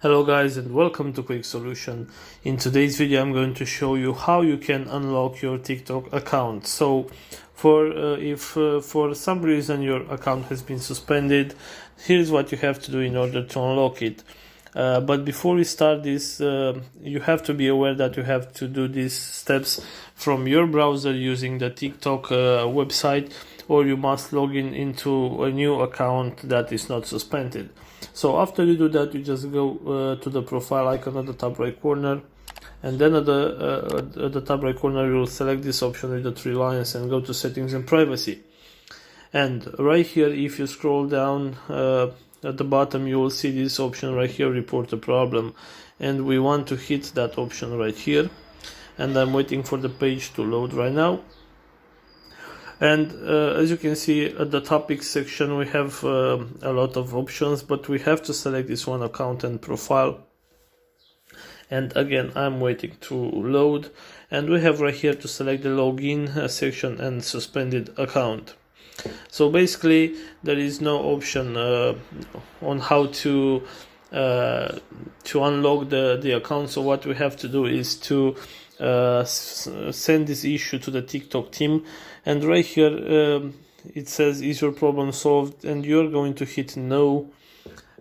Hello guys and welcome to Quick Solution. In today's video I'm going to show you how you can unlock your TikTok account. So if for some reason your account has been suspended, here's what you have to do in order to unlock it. But before we start this, you have to be aware that you have to do these steps from your browser using the TikTok website, or you must log in into a new account that is not suspended. So after you do that, you just go to the profile icon at the top right corner, and then at the top right corner you will select this option with the three lines and go to settings and privacy. And right here, if you scroll down at the bottom, you will see this option right here, report a problem, and we want to hit that option right here. And I'm waiting for the page to load right now. And as you can see at the topics section, we have a lot of options, but we have to select this one, account and profile. And again, I'm waiting to load, and we have right here to select the login section and suspended account. So basically there is no option on how to unlock the account. So what we have to do is to send this issue to the TikTok team, and right here it says, is your problem solved, and you're going to hit no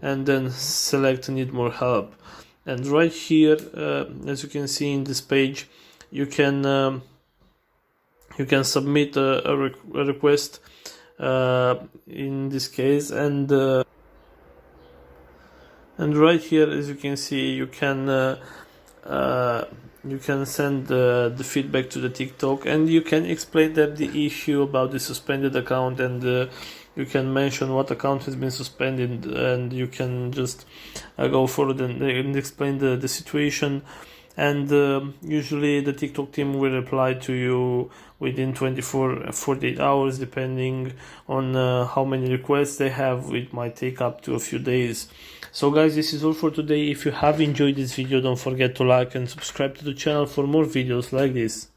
and then select need more help. And right here, as you can see in this page, you can submit a request in this case, and right here, as you can see, you can send the feedback to the TikTok, and you can explain them the issue about the suspended account, and you can mention what account has been suspended, and you can just go forward and explain the situation. And usually the TikTok team will reply to you within 48 hours, depending on how many requests they have. It might take up to a few days. So guys, this is all for today. If you have enjoyed this video, don't forget to like and subscribe to the channel for more videos like this.